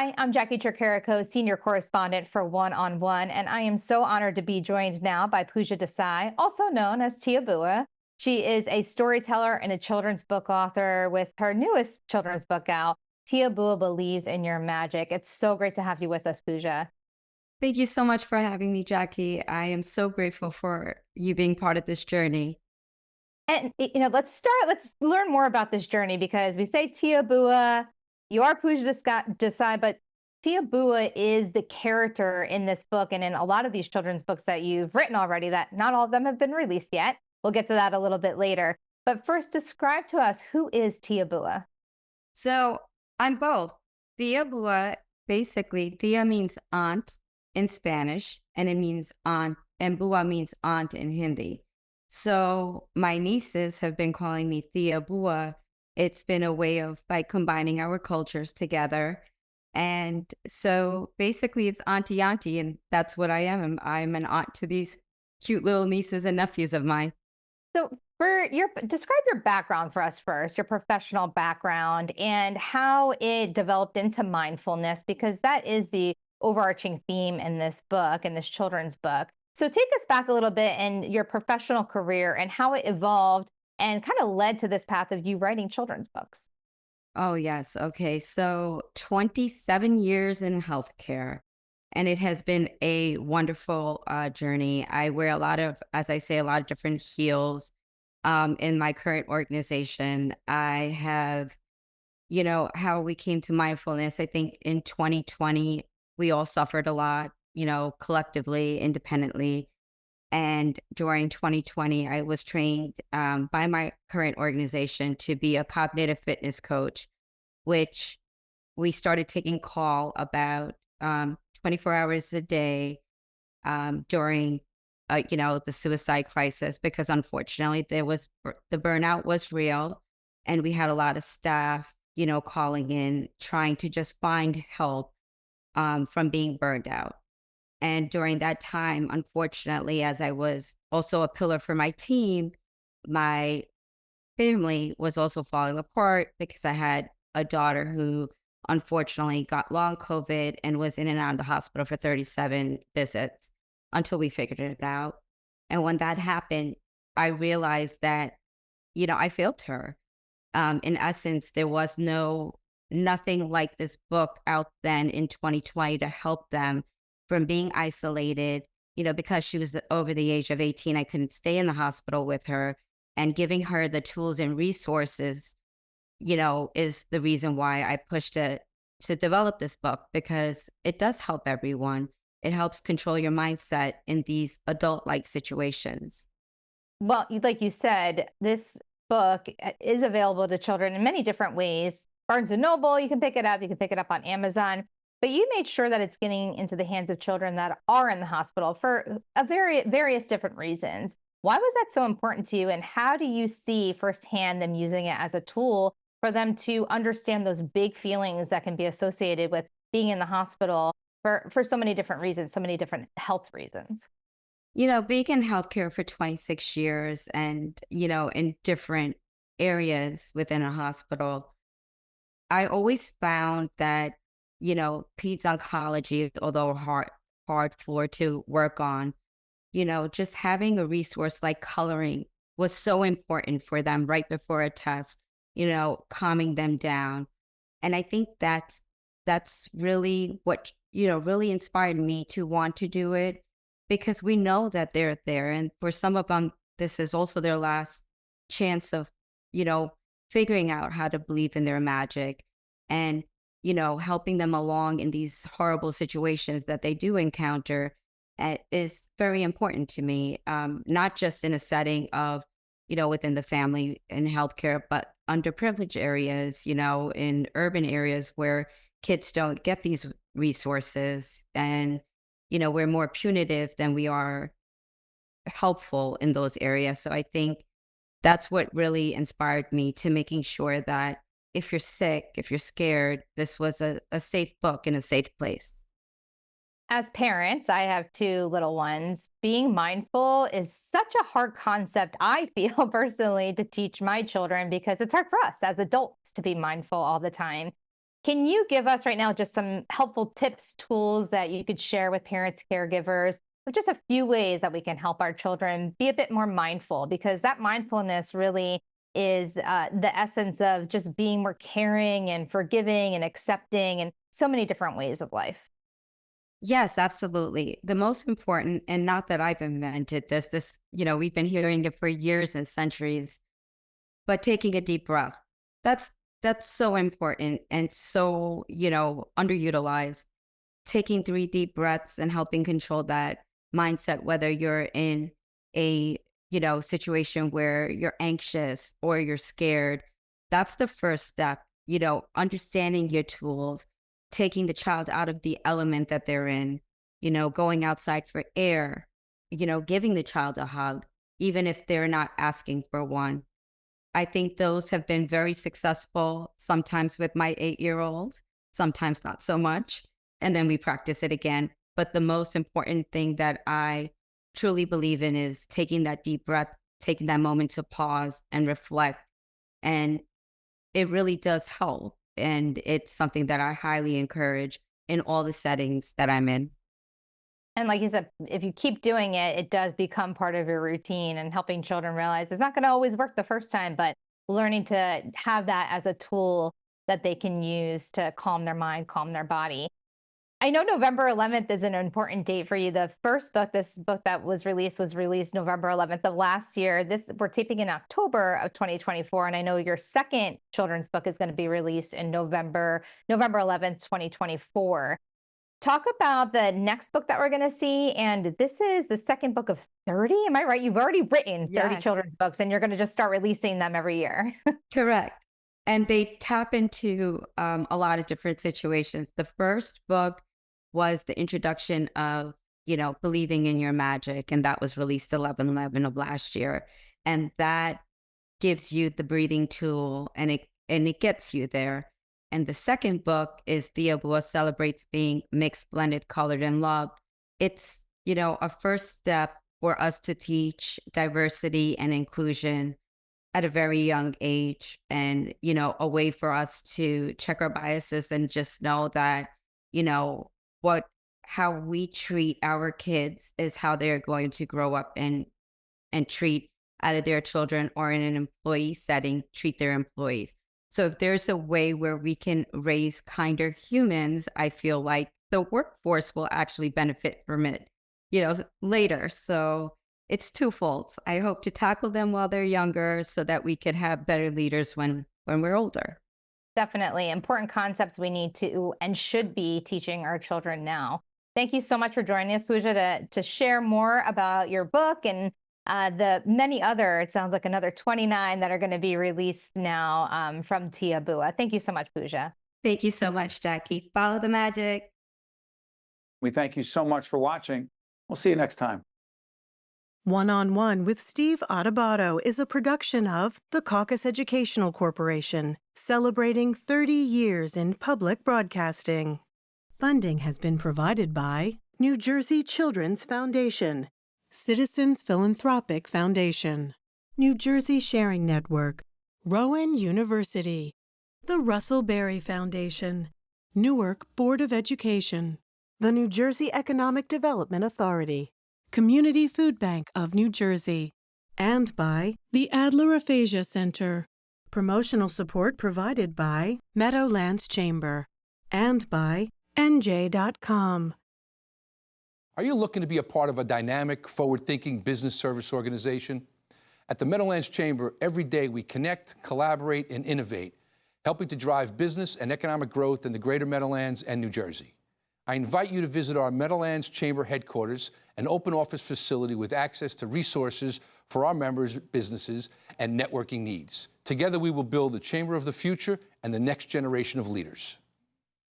Hi, I'm Jacqui Tricarico, Senior Correspondent for One on One, and I am so honored to be joined now by Pooja Desai, also known as Tia Bua. She is a storyteller and a children's book author with her newest children's book out, Tia Bua Believes in Your Magic. It's so great to have you with us, Pooja. Thank you so much for having me, Jackie. I am so grateful for you being part of this journey. And let's learn more about this journey because we say Tia Bua, you are Pooja Desai, but Tia Bua is the character in this book and in a lot of these children's books that you've written already, that not all of them have been released yet. We'll get to that a little bit later. But first, describe to us, who is Tia Bua? So I'm both. Tia Bua, basically, Tia means aunt in Spanish, and it means aunt, and Bua means aunt in Hindi. So my nieces have been calling me Tia Bua. It's been a way of like combining our cultures together. And so basically it's auntie, and that's what I am. I'm an aunt to these cute little nieces and nephews of mine. So, describe your background for us first, your professional background, and how it developed into mindfulness, because that is the overarching theme in this book, in this children's book. So, take us back a little bit in your professional career and how it evolved and kind of led to this path of you writing children's books. Oh, yes. Okay. So 27 years in healthcare, and it has been a wonderful journey. I wear a lot of, as I say, a lot of different heels in my current organization. I have, how we came to mindfulness. I think in 2020, we all suffered a lot, collectively, independently. And during 2020, I was trained by my current organization to be a cognitive fitness coach, which we started taking call about 24 hours a day during, the suicide crisis, because unfortunately the burnout was real, and we had a lot of staff, calling in, trying to just find help from being burned out. And during that time, unfortunately, as I was also a pillar for my team, my family was also falling apart because I had a daughter who unfortunately got long COVID and was in and out of the hospital for 37 visits until we figured it out. And when that happened, I realized that, I failed her. In essence, there was nothing like this book out then in 2020 to help them from being isolated. Because she was over the age of 18, I couldn't stay in the hospital with her, and giving her the tools and resources, is the reason why I pushed it to develop this book, because it does help everyone. It helps control your mindset in these adult-like situations. Well, like you said, this book is available to children in many different ways. Barnes and Noble, you can pick it up. You can pick it up on Amazon. But you made sure that it's getting into the hands of children that are in the hospital for various different reasons. Why was that so important to you? And how do you see firsthand them using it as a tool for them to understand those big feelings that can be associated with being in the hospital for so many different reasons, so many different health reasons? Being in healthcare for 26 years and, in different areas within a hospital, I always found that, peds oncology, although hard floor to work on, just having a resource like coloring was so important for them right before a test, calming them down. And I think that's really what, really inspired me to want to do it, because we know that they're there. And for some of them, this is also their last chance of, you know, figuring out how to believe in their magic, and, helping them along in these horrible situations that they do encounter is very important to me. Not just in a setting of, within the family and healthcare, but underprivileged areas, in urban areas where kids don't get these resources. And, we're more punitive than we are helpful in those areas. So I think that's what really inspired me to making sure that if you're sick, if you're scared, this was a safe book in a safe place. As parents, I have two little ones. Being mindful is such a hard concept, I feel personally, to teach my children because it's hard for us as adults to be mindful all the time. Can you give us right now just some helpful tips, tools that you could share with parents, caregivers, of just a few ways that we can help our children be a bit more mindful? Because that mindfulness really is the essence of just being more caring and forgiving and accepting in so many different ways of life. Yes, absolutely. The most important, and not that I've invented this, we've been hearing it for years and centuries, but taking a deep breath. That's that's so important and so underutilized. Taking 3 deep breaths and helping control that mindset, whether you're in a situation where you're anxious or you're scared. That's the first step, understanding your tools, taking the child out of the element that they're in, going outside for air, giving the child a hug, even if they're not asking for one. I think those have been very successful, sometimes with my 8-year-old, sometimes not so much. And then we practice it again. But the most important thing that I truly believe in is taking that deep breath, taking that moment to pause and reflect. And it really does help. And it's something that I highly encourage in all the settings that I'm in. And like you said, if you keep doing it, it does become part of your routine, and helping children realize it's not going to always work the first time, but learning to have that as a tool that they can use to calm their mind, calm their body. I know November 11th is an important date for you. The first book, this book that was released November 11th of last year. This we're taping in October of 2024, and I know your second children's book is going to be released in November 11th, 2024. Talk about the next book that we're going to see, and this is the second book of 30. Am I right? You've already written 30 Yes. children's books, and you're going to just start releasing them every year. Correct. And they tap into a lot of different situations. The first book was the introduction of believing in your magic. And that was released 11/11 of last year. And that gives you the breathing tool, and it gets you there. And the second book is Thea Bua Celebrates Being Mixed, Blended, Colored, and Loved. It's a first step for us to teach diversity and inclusion at a very young age, and a way for us to check our biases and just know that, you know, what how we treat our kids is how they're going to grow up and treat either their children, or in an employee setting, treat their employees. So if there's a way where we can raise kinder humans, I feel like the workforce will actually benefit from it later. So it's twofold. I hope to tackle them while they're younger so that we could have better leaders when we're older. Definitely important concepts we need to and should be teaching our children now. Thank you so much for joining us, Pooja, to share more about your book and the many other, it sounds like another 29 that are going to be released now from Thea Bua. Thank you so much, Pooja. Thank you so much, Jacqui. Follow the magic. We thank you so much for watching. We'll see you next time. One-on-One with Steve Adubato is a production of the Caucus Educational Corporation, celebrating 30 years in public broadcasting. Funding has been provided by New Jersey Children's Foundation, Citizens Philanthropic Foundation, New Jersey Sharing Network, Rowan University, the Russell Berry Foundation, Newark Board of Education, the New Jersey Economic Development Authority, Community Food Bank of New Jersey, and by the Adler Aphasia Center. Promotional support provided by Meadowlands Chamber and by NJ.com. Are you looking to be a part of a dynamic, forward-thinking business service organization? At the Meadowlands Chamber, every day we connect, collaborate, and innovate, helping to drive business and economic growth in the greater Meadowlands and New Jersey. I invite you to visit our Meadowlands Chamber headquarters, an open office facility with access to resources for our members' businesses and networking needs. Together we will build the Chamber of the future and the next generation of leaders.